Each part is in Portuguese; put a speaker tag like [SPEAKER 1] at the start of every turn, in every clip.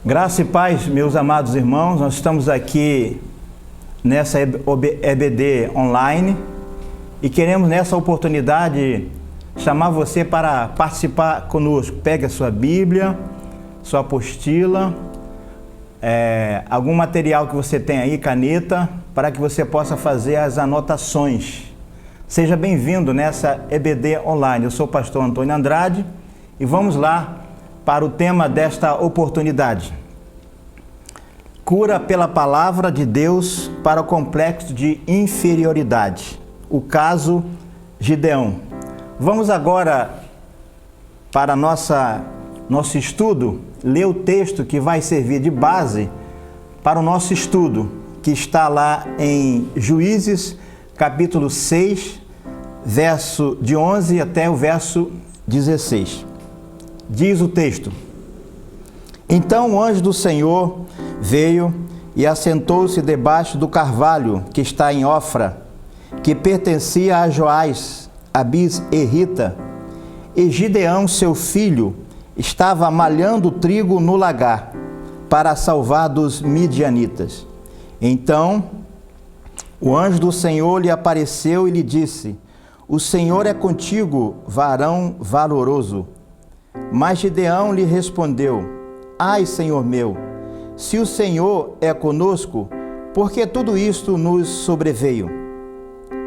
[SPEAKER 1] Graça e paz, meus amados irmãos, nós estamos aqui nessa EBD online e queremos nessa oportunidade chamar você para participar conosco. Pegue a sua Bíblia, sua apostila, algum material que você tem aí, caneta, para que você possa fazer as anotações. Seja bem-vindo nessa EBD online. Eu sou o pastor Antônio Andrade e vamos lá para o tema desta oportunidade. Cura pela palavra de Deus para o complexo de inferioridade. O caso Gideão. Vamos agora para nosso estudo, ler o texto que vai servir de base para o nosso estudo, que está lá em Juízes, capítulo 6, verso de 11 até o verso 16. Diz o texto: Então o anjo do Senhor veio e assentou-se debaixo do carvalho que está em Ofra, que pertencia a Joás, a Bis-errita, e Gideão, seu filho, estava malhando trigo no lagar, para salvar dos midianitas. Então o anjo do Senhor lhe apareceu e lhe disse: O Senhor é contigo, varão valoroso. Mas Gideão lhe respondeu: Ai, Senhor meu, se o Senhor é conosco, por que tudo isto nos sobreveio?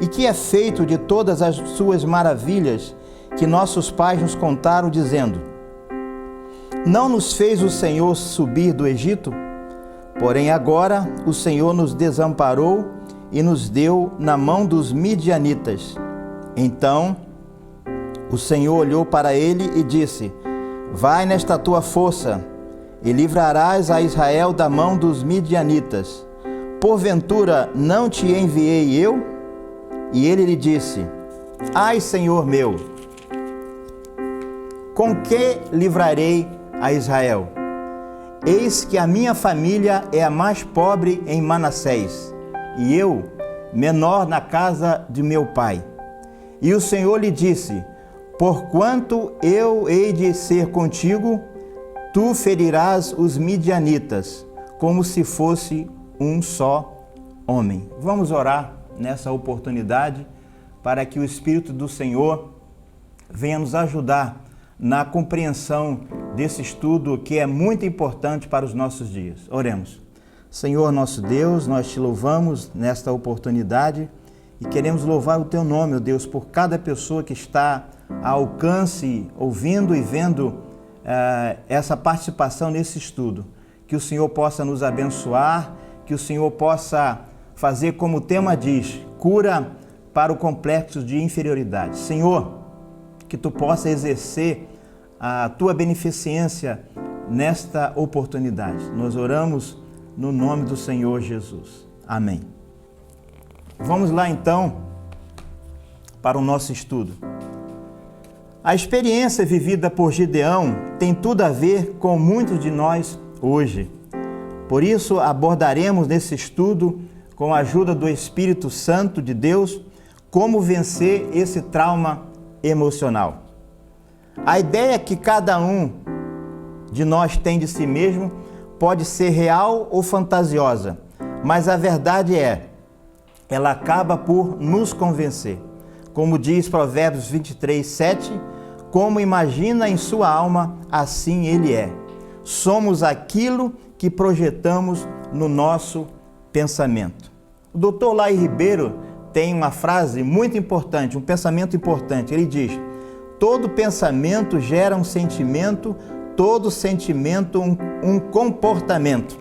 [SPEAKER 1] E que é feito de todas as suas maravilhas que nossos pais nos contaram, dizendo: Não nos fez o Senhor subir do Egito? Porém agora o Senhor nos desamparou e nos deu na mão dos midianitas. Então o Senhor olhou para ele e disse: Vai nesta tua força e livrarás a Israel da mão dos midianitas. Porventura não te enviei eu? E ele lhe disse: Ai, Senhor meu, com que livrarei a Israel? Eis que a minha família é a mais pobre em Manassés, e eu, menor na casa de meu pai. E o Senhor lhe disse: Porquanto eu hei de ser contigo, tu ferirás os midianitas, como se fosse um só homem. Vamos orar nessa oportunidade para que o Espírito do Senhor venha nos ajudar na compreensão desse estudo que é muito importante para os nossos dias. Oremos. Senhor nosso Deus, nós te louvamos nesta oportunidade e queremos louvar o teu nome, ó Deus, por cada pessoa que está ao alcance, ouvindo e vendo essa participação nesse estudo. Que o Senhor possa nos abençoar, que o Senhor possa fazer como o tema diz, cura para o complexo de inferioridade. Senhor, que tu possa exercer a tua beneficência nesta oportunidade. Nós oramos no nome do Senhor Jesus. Amém. Vamos lá então para o nosso estudo. A experiência vivida por Gideão tem tudo a ver com muitos de nós hoje. Por isso abordaremos nesse estudo, com a ajuda do Espírito Santo de Deus, como vencer esse trauma emocional. A ideia que cada um de nós tem de si mesmo pode ser real ou fantasiosa, mas a verdade ela acaba por nos convencer. Como diz Provérbios 23, 7, como imagina em sua alma, assim ele é. Somos aquilo que projetamos no nosso pensamento. O Dr. Laí Ribeiro tem uma frase muito importante, um pensamento importante. Ele diz: todo pensamento gera um sentimento, todo sentimento um comportamento.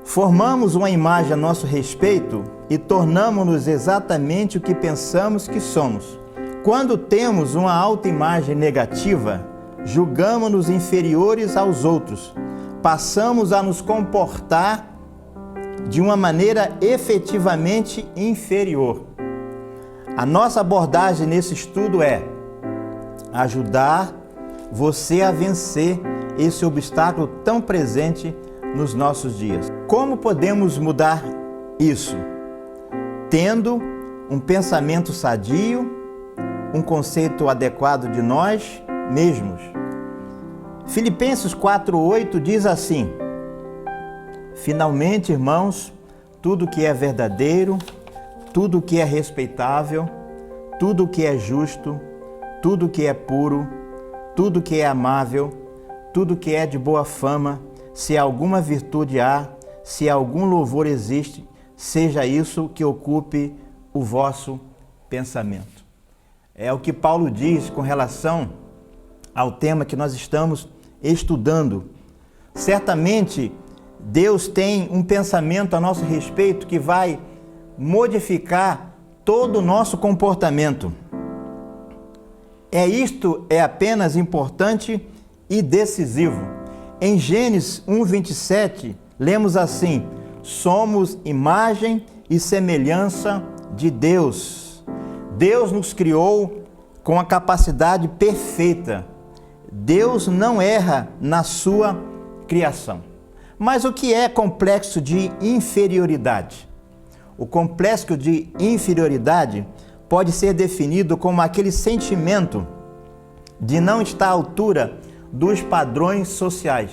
[SPEAKER 1] Formamos uma imagem a nosso respeito e tornamos-nos exatamente o que pensamos que somos. Quando temos uma autoimagem negativa, julgamos-nos inferiores aos outros, passamos a nos comportar de uma maneira efetivamente inferior. A nossa abordagem nesse estudo é ajudar você a vencer esse obstáculo tão presente nos nossos dias. Como podemos mudar isso? Tendo um pensamento sadio, um conceito adequado de nós mesmos. Filipenses 4:8 diz assim: Finalmente, irmãos, tudo que é verdadeiro, tudo que é respeitável, tudo que é justo, tudo que é puro, tudo que é amável, tudo que é de boa fama, se alguma virtude há, se algum louvor existe, seja isso que ocupe o vosso pensamento. É o que Paulo diz com relação ao tema que nós estamos estudando. Certamente, Deus tem um pensamento a nosso respeito que vai modificar todo o nosso comportamento. Isto é apenas importante e decisivo. Em Gênesis 1:27, lemos assim: somos imagem e semelhança de Deus. Deus nos criou com a capacidade perfeita. Deus não erra na sua criação. Mas o que é complexo de inferioridade? O complexo de inferioridade pode ser definido como aquele sentimento de não estar à altura dos padrões sociais.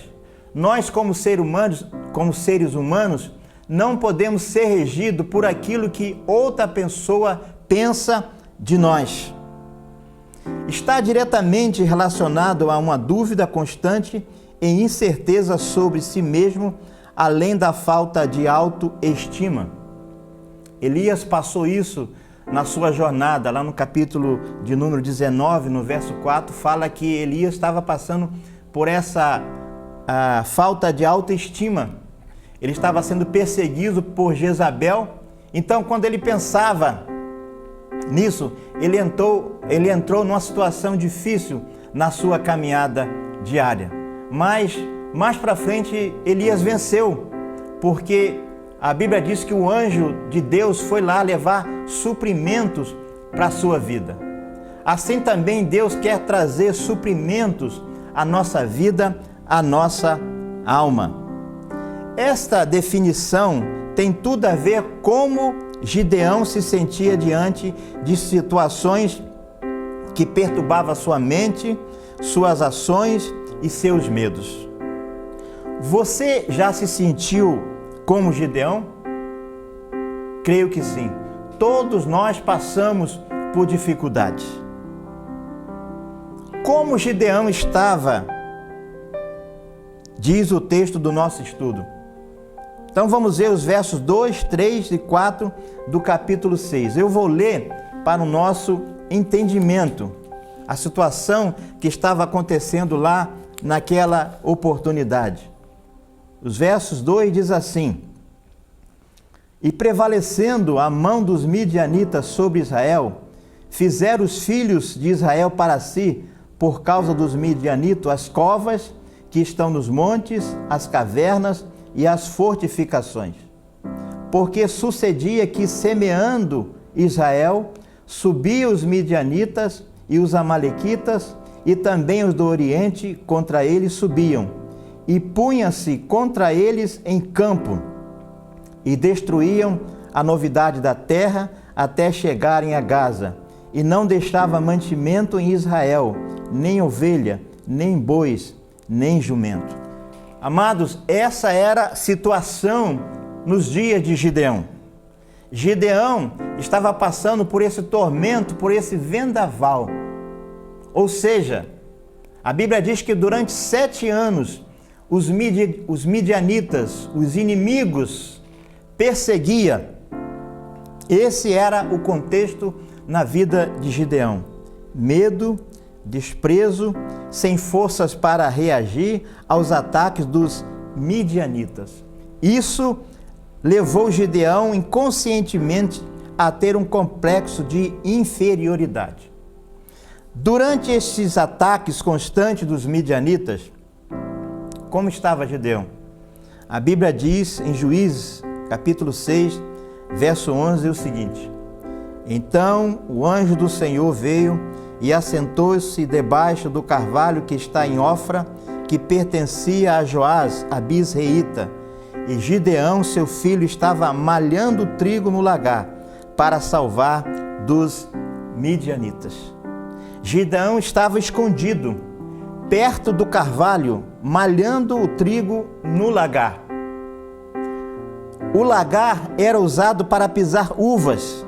[SPEAKER 1] Nós, como seres humanos, não podemos ser regidos por aquilo que outra pessoa pensa de nós. Está diretamente relacionado a uma dúvida constante e incerteza sobre si mesmo, além da falta de autoestima. Elias passou isso na sua jornada, lá no capítulo de número 19, no verso 4, fala que Elias estava passando por essa falta de autoestima. Ele estava sendo perseguido por Jezabel. Então, quando ele pensava nisso, ele entrou numa situação difícil na sua caminhada diária. Mas mais para frente Elias venceu, porque a Bíblia diz que o anjo de Deus foi lá levar suprimentos para a sua vida. Assim também Deus quer trazer suprimentos à nossa vida, à nossa alma. Esta definição tem tudo a ver como Gideão se sentia diante de situações que perturbavam sua mente, suas ações e seus medos. Você já se sentiu como Gideão? Creio que sim. Todos nós passamos por dificuldades. Como Gideão estava, diz o texto do nosso estudo. Então vamos ver os versos 2, 3 e 4 do capítulo 6. Eu vou ler para o nosso entendimento a situação que estava acontecendo lá naquela oportunidade. Os versos 2 diz assim: e prevalecendo a mão dos midianitas sobre Israel, fizeram os filhos de Israel para si, por causa dos midianitas, as covas que estão nos montes, as cavernas e as fortificações. Porque sucedia que, semeando Israel, subiam os midianitas e os amalequitas, e também os do Oriente contra eles subiam, e punham-se contra eles em campo, e destruíam a novidade da terra até chegarem a Gaza, e não deixava mantimento em Israel, nem ovelha, nem bois, nem jumento. Amados, essa era a situação nos dias de Gideão. Gideão estava passando por esse tormento, por esse vendaval. Ou seja, a Bíblia diz que durante 7 anos, os midianitas, os inimigos, perseguiam. Esse era o contexto na vida de Gideão. Medo, desprezo, sem forças para reagir aos ataques dos midianitas. Isso levou Gideão inconscientemente a ter um complexo de inferioridade. Durante estes ataques constantes dos midianitas, como estava Gideão? A Bíblia diz em Juízes, capítulo 6, verso 11, o seguinte: então o anjo do Senhor veio e assentou-se debaixo do carvalho que está em Ofra, que pertencia a Joás, a bisreíta, e Gideão, seu filho, estava malhando trigo no lagar para salvar dos midianitas. Gideão estava escondido, perto do carvalho, malhando o trigo no lagar. O lagar era usado para pisar uvas,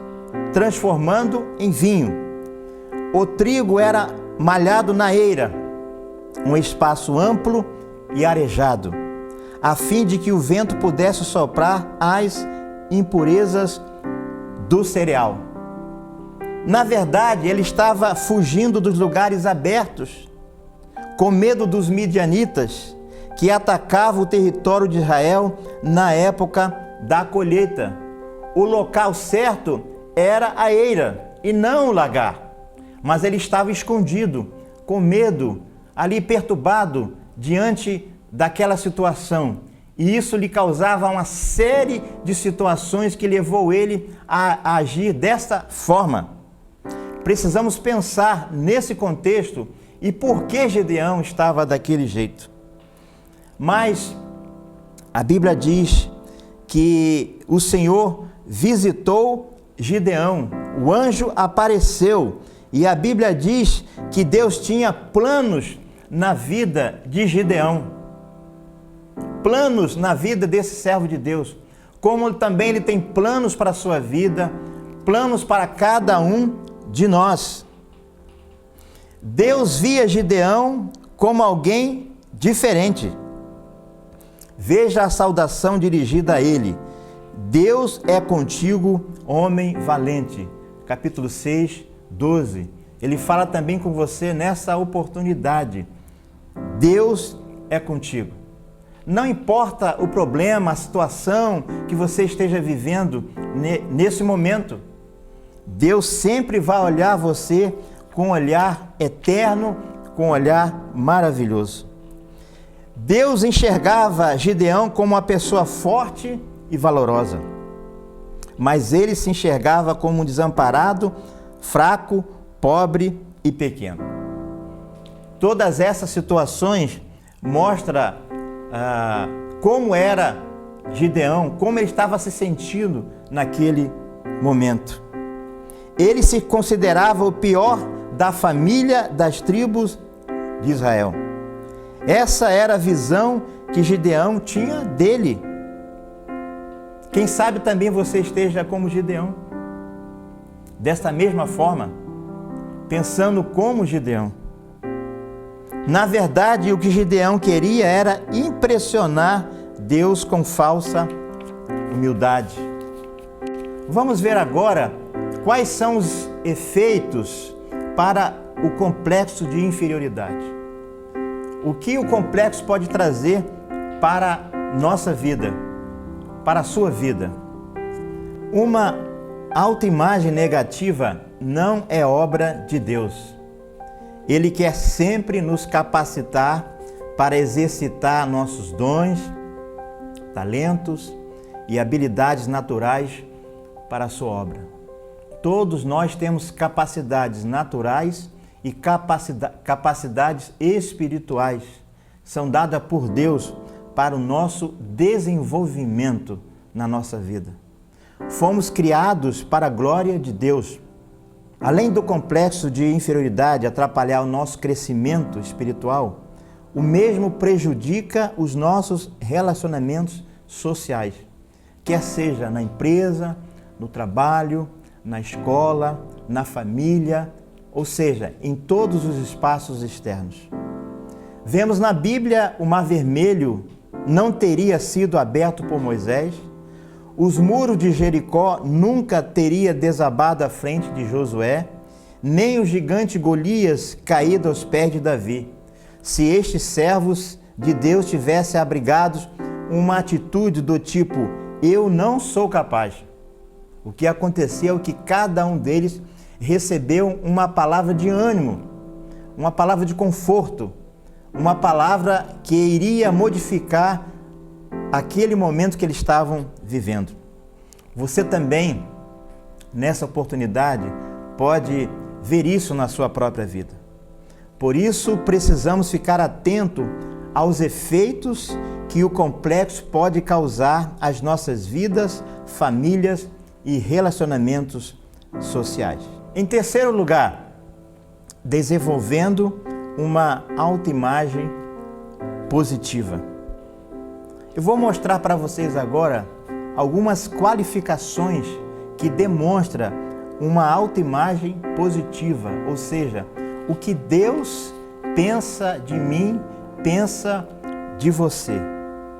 [SPEAKER 1] transformando em vinho. O trigo era malhado na eira, um espaço amplo e arejado, a fim de que o vento pudesse soprar as impurezas do cereal. Na verdade, ele estava fugindo dos lugares abertos, com medo dos midianitas, que atacavam o território de Israel na época da colheita. O local certo era a eira e não o lagar, mas ele estava escondido, com medo, ali perturbado diante daquela situação. E isso lhe causava uma série de situações que levou ele a agir desta forma. Precisamos pensar nesse contexto e por que Gideão estava daquele jeito. Mas a Bíblia diz que o Senhor visitou Gideão, o anjo apareceu, e a Bíblia diz que Deus tinha planos na vida de Gideão, planos na vida desse servo de Deus, como também ele tem planos para a sua vida, planos para cada um de nós. Deus via Gideão como alguém diferente. Veja a saudação dirigida a ele: Deus é contigo, homem valente. Capítulo 6, 12. Ele fala também com você nessa oportunidade. Deus é contigo. Não importa o problema, a situação que você esteja vivendo nesse momento, Deus sempre vai olhar você com um olhar eterno, com um olhar maravilhoso. Deus enxergava Gideão como uma pessoa forte e valorosa, mas ele se enxergava como um desamparado, fraco, pobre e pequeno. Todas essas situações mostram como era Gideão, como ele estava se sentindo naquele momento. Ele se considerava o pior da família das tribos de Israel. Essa era a visão que Gideão tinha dele. Quem sabe também você esteja como Gideão, desta mesma forma, pensando como Gideão. Na verdade, o que Gideão queria era impressionar Deus com falsa humildade. Vamos ver agora quais são os efeitos para o complexo de inferioridade. O que o complexo pode trazer para nossa vida, para a sua vida? Uma autoimagem negativa não é obra de Deus. Ele quer sempre nos capacitar para exercitar nossos dons, talentos e habilidades naturais para a sua obra. Todos nós temos capacidades naturais e capacidades espirituais. São dadas por Deus para o nosso desenvolvimento na nossa vida. Fomos criados para a glória de Deus. Além do complexo de inferioridade atrapalhar o nosso crescimento espiritual, o mesmo prejudica os nossos relacionamentos sociais, quer seja na empresa, no trabalho, na escola, na família, ou seja, em todos os espaços externos. Vemos na Bíblia o Mar Vermelho não teria sido aberto por Moisés, os muros de Jericó nunca teria desabado à frente de Josué, nem o gigante Golias caído aos pés de Davi, se estes servos de Deus tivessem abrigado uma atitude do tipo: eu não sou capaz. O que aconteceu é que cada um deles recebeu uma palavra de ânimo, uma palavra de conforto, uma palavra que iria modificar aquele momento que eles estavam vivendo. Você também, nessa oportunidade, pode ver isso na sua própria vida. Por isso, precisamos ficar atento aos efeitos que o complexo pode causar às nossas vidas, famílias e relacionamentos sociais. Em terceiro lugar, desenvolvendo uma autoimagem positiva. Eu vou mostrar para vocês agora algumas qualificações que demonstram uma autoimagem positiva, ou seja, o que Deus pensa de mim, pensa de você.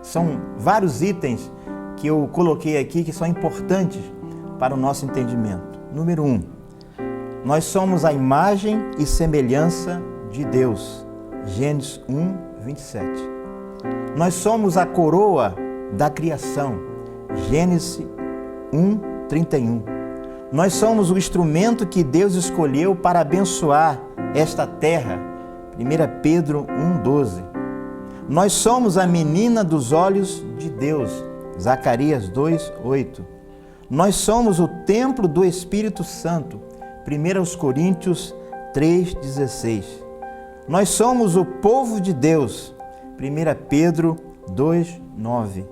[SPEAKER 1] São vários itens que eu coloquei aqui que são importantes para o nosso entendimento. Número 1, nós somos a imagem e semelhança de Deus. Gênesis 1, 27. Nós somos a coroa da criação. Gênesis 1, 31. Nós somos o instrumento que Deus escolheu para abençoar esta terra. 1 Pedro 1, 12. Nós somos a menina dos olhos de Deus. Zacarias 2, 8. Nós somos o templo do Espírito Santo. 1 Coríntios 3, 16. Nós somos o povo de Deus. 1 Pedro 2, 9.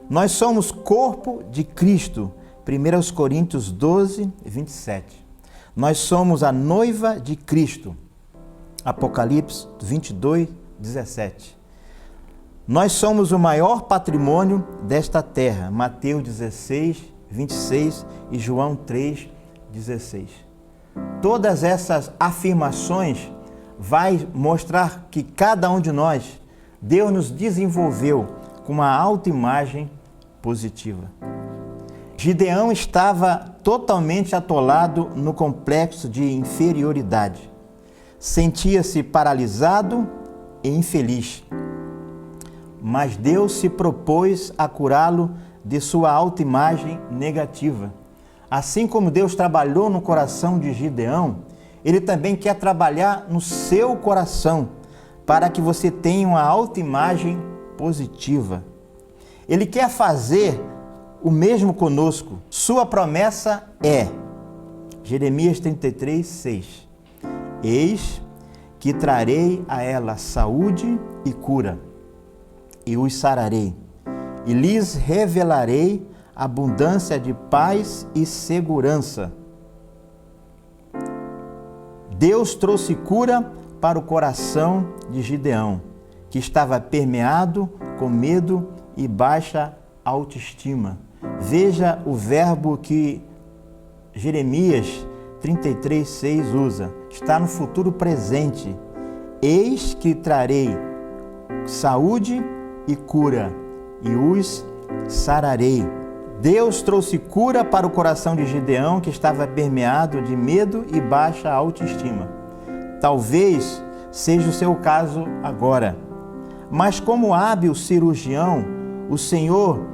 [SPEAKER 1] Nós somos corpo de Cristo. 1 Coríntios 12, 27. Nós somos a noiva de Cristo. Apocalipse 22, 17. Nós somos o maior patrimônio desta terra. Mateus 16, 26 e João 3, 16. Todas essas afirmações vai mostrar que cada um de nós, Deus nos desenvolveu com uma autoimagem positiva. Gideão estava totalmente atolado no complexo de inferioridade. Sentia-se paralisado e infeliz. Mas Deus se propôs a curá-lo de sua autoimagem negativa. Assim como Deus trabalhou no coração de Gideão, Ele também quer trabalhar no seu coração para que você tenha uma autoimagem positiva. Ele quer fazer o mesmo conosco. Sua promessa é Jeremias 33, 6. Eis que trarei a ela saúde e cura, e os sararei, e lhes revelarei abundância de paz e segurança. Deus trouxe cura para o coração de Gideão, que estava permeado com medo e baixa autoestima. Veja o verbo que Jeremias 33, 6 usa. Está no futuro presente. Eis que trarei saúde e cura, e os sararei. Deus trouxe cura para o coração de Gideão, que estava permeado de medo e baixa autoestima. Talvez seja o seu caso agora. Mas como hábil cirurgião, o Senhor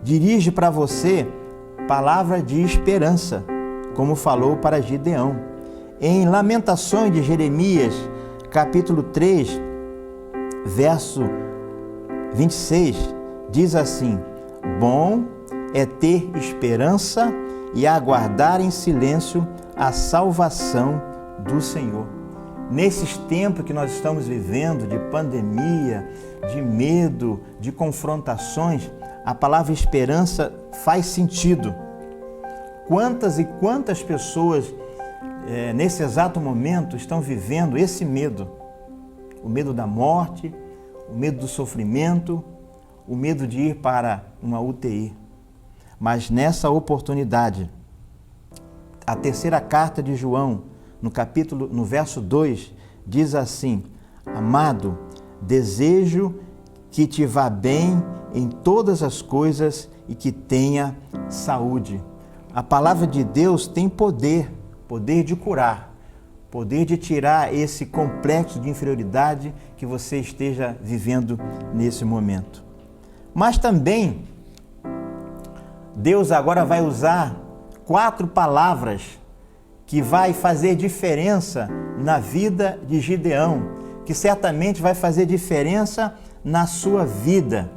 [SPEAKER 1] dirige para você palavra de esperança, como falou para Gideão. Em Lamentações de Jeremias, capítulo 3, verso 26, diz assim: bom é ter esperança e aguardar em silêncio a salvação do Senhor. Nesses tempos que nós estamos vivendo, de pandemia, de medo, de confrontações, a palavra esperança faz sentido. Quantas e quantas pessoas nesse exato momento estão vivendo esse medo? O medo da morte, o medo do sofrimento, o medo de ir para uma UTI. Mas nessa oportunidade, a terceira carta de João, no verso 2, diz assim: amado, desejo que te vá bem em todas as coisas e que tenha saúde. A palavra de Deus tem poder de curar, poder de tirar esse complexo de inferioridade que você esteja vivendo nesse momento. Mas também, Deus agora vai usar 4 palavras que vai fazer diferença na vida de Gideão, que certamente vai fazer diferença na sua vida.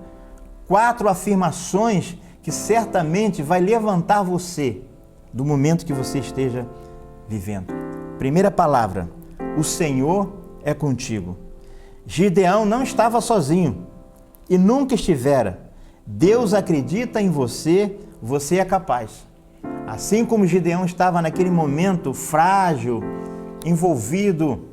[SPEAKER 1] 4 afirmações que certamente vai levantar você do momento que você esteja vivendo. Primeira palavra: o Senhor é contigo. Gideão não estava sozinho e nunca estivera. Deus acredita em você, você é capaz. Assim como Gideão estava naquele momento frágil, envolvido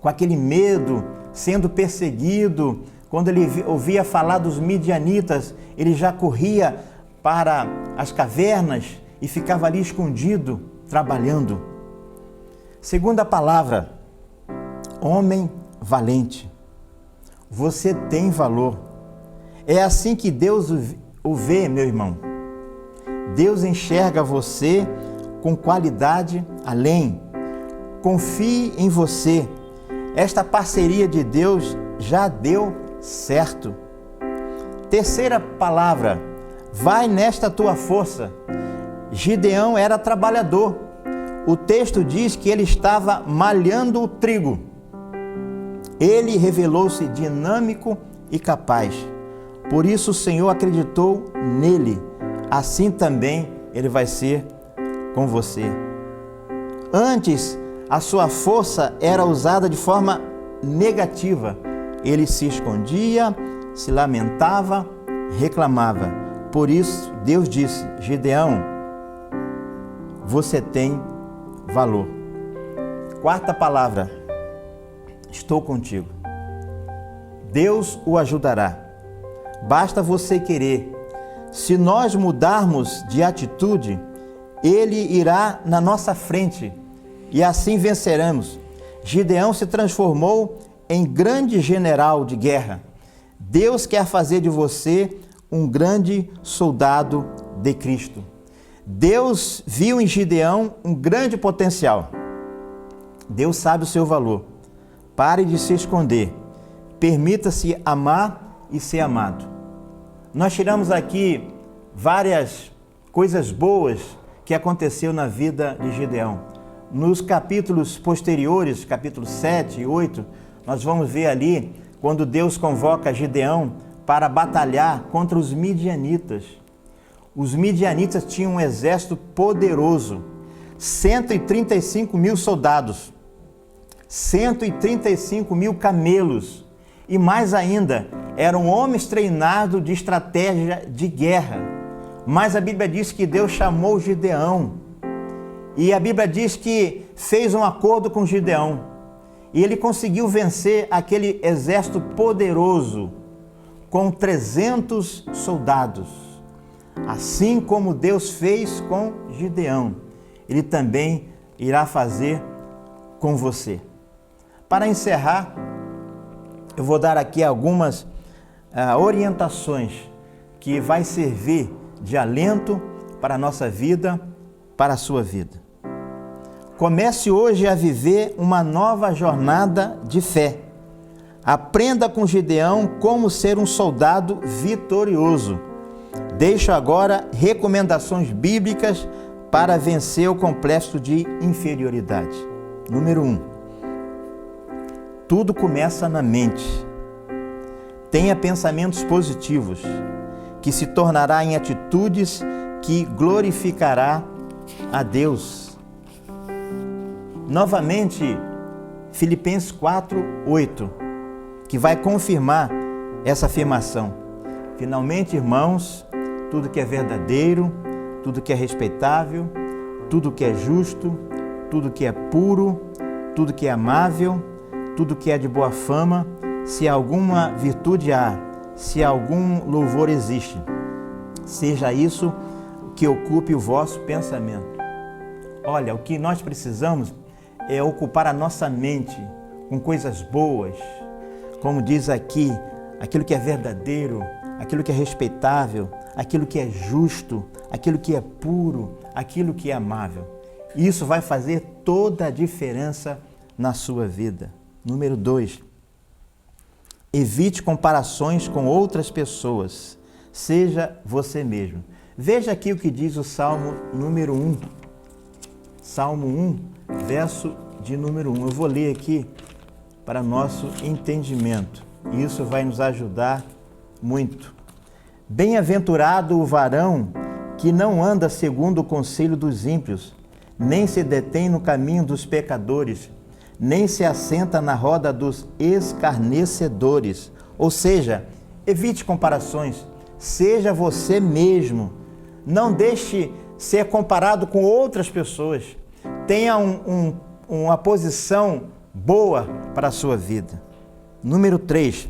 [SPEAKER 1] com aquele medo, sendo perseguido, Quando ele ouvia falar dos midianitas, ele já corria para as cavernas e ficava ali escondido, trabalhando. Segunda palavra, homem valente. Você tem valor. É assim que Deus o vê, meu irmão. Deus enxerga você com qualidade além. Confie em você. Esta parceria de Deus já deu certo. Terceira palavra, vai nesta tua força. Gideão era trabalhador. O texto diz que ele estava malhando o trigo. Ele revelou-se dinâmico e capaz. Por isso o Senhor acreditou nele. Assim também ele vai ser com você. Antes, a sua força era usada de forma negativa. Ele se escondia, se lamentava, reclamava. Por isso, Deus disse: Gideão, você tem valor. Quarta palavra, estou contigo. Deus o ajudará. Basta você querer. Se nós mudarmos de atitude, Ele irá na nossa frente e assim venceremos. Gideão se transformou em grande general de guerra. Deus quer fazer de você um grande soldado de Cristo. Deus viu em Gideão um grande potencial. Deus sabe o seu valor. Pare de se esconder. Permita-se amar e ser amado. Nós tiramos aqui várias coisas boas que aconteceu na vida de Gideão. Nos capítulos posteriores, capítulo 7 e 8, nós vamos ver ali quando Deus convoca Gideão para batalhar contra os midianitas. Os midianitas tinham um exército poderoso, 135 mil soldados, 135 mil camelos e mais ainda, eram homens treinados de estratégia de guerra. Mas a Bíblia diz que Deus chamou Gideão e a Bíblia diz que fez um acordo com Gideão e ele conseguiu vencer aquele exército poderoso com 300 soldados. Assim como Deus fez com Gideão, Ele também irá fazer com você. Para encerrar, eu vou dar aqui algumas orientações que vai servir de alento para a nossa vida, para a sua vida. Comece hoje a viver uma nova jornada de fé. Aprenda com Gideão como ser um soldado vitorioso. Deixo agora recomendações bíblicas para vencer o complexo de inferioridade. Número 1. Tudo começa na mente. Tenha pensamentos positivos, que se tornará em atitudes que glorificará a Deus. Novamente, Filipenses 4:8, que vai confirmar essa afirmação. Finalmente, irmãos, tudo que é verdadeiro, tudo que é respeitável, tudo que é justo, tudo que é puro, tudo que é amável, tudo que é de boa fama, se alguma virtude há, se algum louvor existe, seja isso que ocupe o vosso pensamento. Olha, o que nós precisamos é ocupar a nossa mente com coisas boas, como diz aqui, aquilo que é verdadeiro, aquilo que é respeitável, aquilo que é justo, aquilo que é puro, aquilo que é amável. Isso vai fazer toda a diferença na sua vida. Número 2, evite comparações com outras pessoas. Seja você mesmo. Veja aqui o que diz o Salmo número 1. Salmo 1, verso de número 1. Eu vou ler aqui para nosso entendimento. E isso vai nos ajudar muito. Bem-aventurado o varão que não anda segundo o conselho dos ímpios, nem se detém no caminho dos pecadores, nem se assenta na roda dos escarnecedores. Ou seja, evite comparações, seja você mesmo. Não deixe ser comparado com outras pessoas. Tenha uma posição boa para a sua vida. Número 3,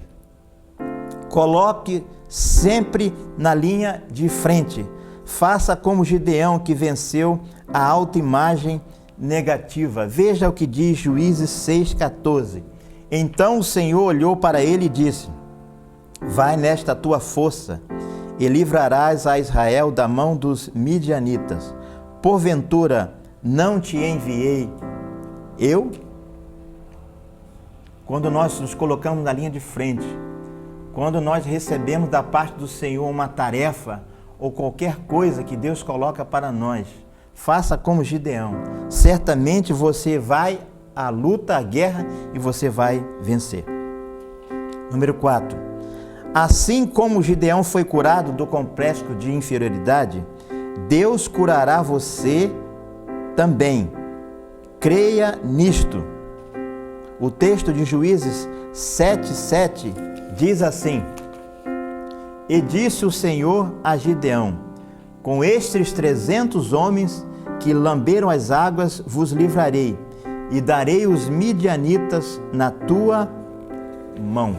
[SPEAKER 1] Coloque sempre na linha de frente. Faça como Gideão, que venceu a autoimagem negativa. Veja o que diz Juízes 6,14. Então o Senhor olhou para ele e disse: vai nesta tua força e livrarás a Israel da mão dos midianitas. Porventura não te enviei eu? Quando nós nos colocamos na linha de frente, quando nós recebemos da parte do Senhor uma tarefa ou qualquer coisa que Deus coloca para nós, faça como Gideão. Certamente você vai à luta, à guerra, e você vai vencer. Número 4. Assim como Gideão foi curado do complexo de inferioridade, Deus curará você também. Creia nisto. O texto de Juízes 7,7 diz assim: e disse o Senhor a Gideão: com estes 300 homens que lamberam as águas vos livrarei, e darei os midianitas na tua mão.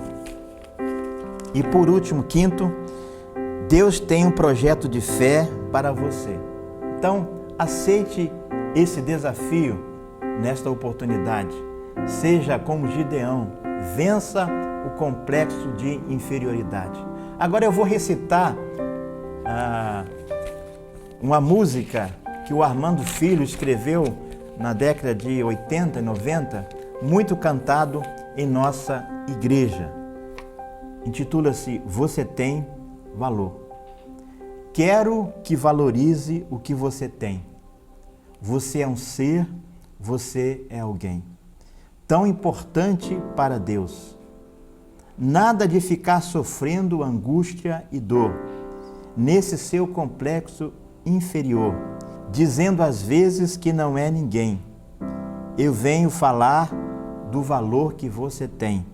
[SPEAKER 1] E por último, quinto, Deus tem um projeto de fé para você. Então, aceite esse desafio nesta oportunidade. Seja como Gideão, vença o complexo de inferioridade. Agora eu vou recitar uma música que o Armando Filho escreveu na década de 80 e 90, muito cantado em nossa igreja. Intitula-se Você Tem Valor. Quero que valorize o que você tem. Você é um ser, você é alguém tão importante para Deus. Nada de ficar sofrendo angústia e dor nesse seu complexo inferior, dizendo às vezes que não é ninguém. Eu venho falar do valor que você tem.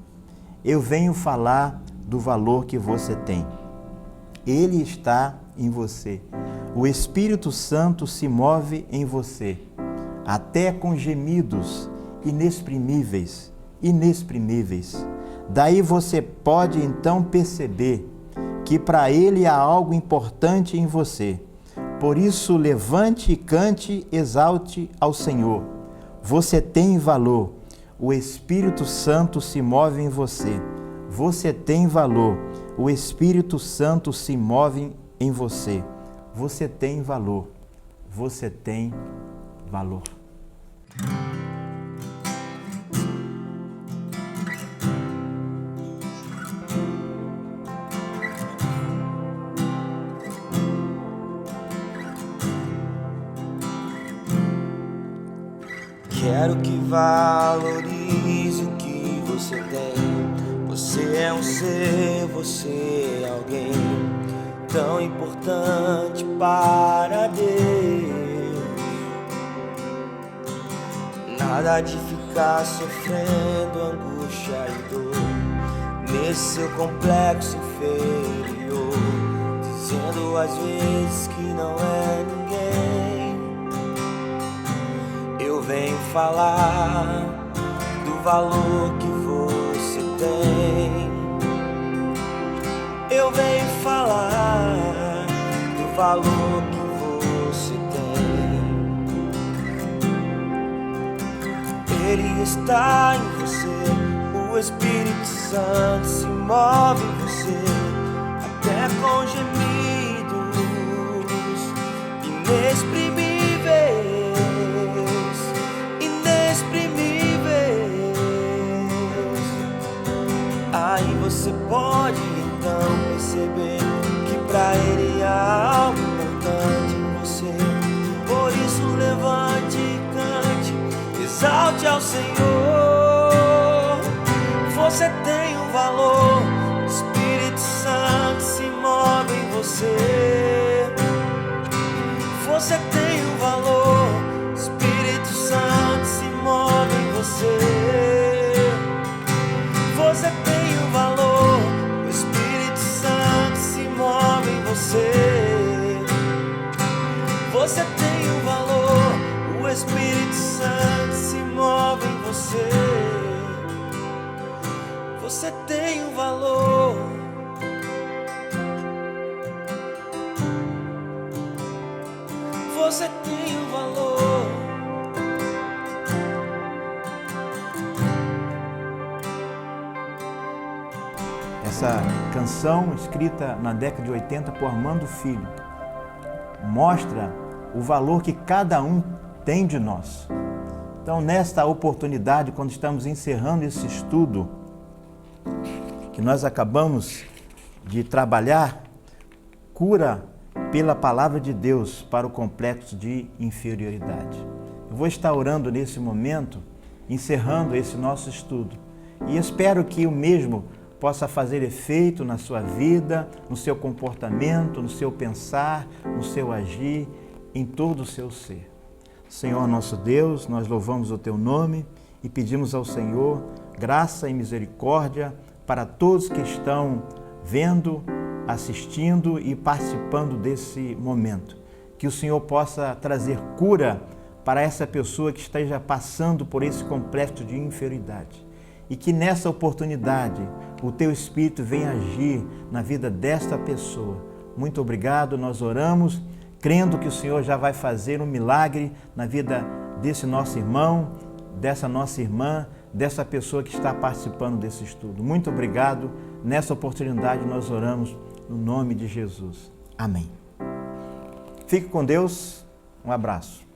[SPEAKER 1] Eu venho falar do valor que você tem. Ele está em você. O Espírito Santo se move em você, até com gemidos inexprimíveis, inexprimíveis. Daí você pode então perceber que para Ele há algo importante em você. Por isso, levante e cante, exalte ao Senhor. Você tem valor. O Espírito Santo se move em você. Você tem valor. O Espírito Santo se move em você. Você tem valor. Você tem valor.
[SPEAKER 2] Quero que valorize o que você tem. Você é um ser, você é alguém tão importante para Deus. Nada de ficar sofrendo angústia e dor nesse seu complexo inferior, dizendo às vezes que não é ninguém. Eu venho falar do valor que você tem. Eu venho falar do valor que você tem. Ele está em você, o Espírito Santo se move em você, até com gemidos inexprimíveis. Aí você pode então perceber que pra Ele há algo importante em você. Por isso levante e cante, exalte ao Senhor. Você tem um valor, o Espírito Santo se move em você. Você tem um valor, o Espírito Santo se move em você. Você tem um valor, o Espírito Santo se move em você. Você tem um valor, o Espírito Santo se move em você. Você tem um valor, você tem um valor.
[SPEAKER 1] Essa canção, escrita na década de 80 por Armando Filho, mostra o valor que cada um tem de nós. Então, nesta oportunidade, quando estamos encerrando esse estudo, que nós acabamos de trabalhar, cura pela palavra de Deus para o complexo de inferioridade. Eu vou estar orando nesse momento, encerrando esse nosso estudo, e espero que o mesmo possa fazer efeito na sua vida, no seu comportamento, no seu pensar, no seu agir, em todo o seu ser. Senhor nosso Deus, nós louvamos o Teu nome e pedimos ao Senhor graça e misericórdia para todos que estão vendo, assistindo e participando desse momento. Que o Senhor possa trazer cura para essa pessoa que esteja passando por esse complexo de inferioridade. E que nessa oportunidade o Teu Espírito venha agir na vida desta pessoa. Muito obrigado, nós oramos, crendo que o Senhor já vai fazer um milagre na vida desse nosso irmão, dessa nossa irmã, dessa pessoa que está participando desse estudo. Muito obrigado. Nessa oportunidade nós oramos no nome de Jesus. Amém. Fique com Deus. Um abraço.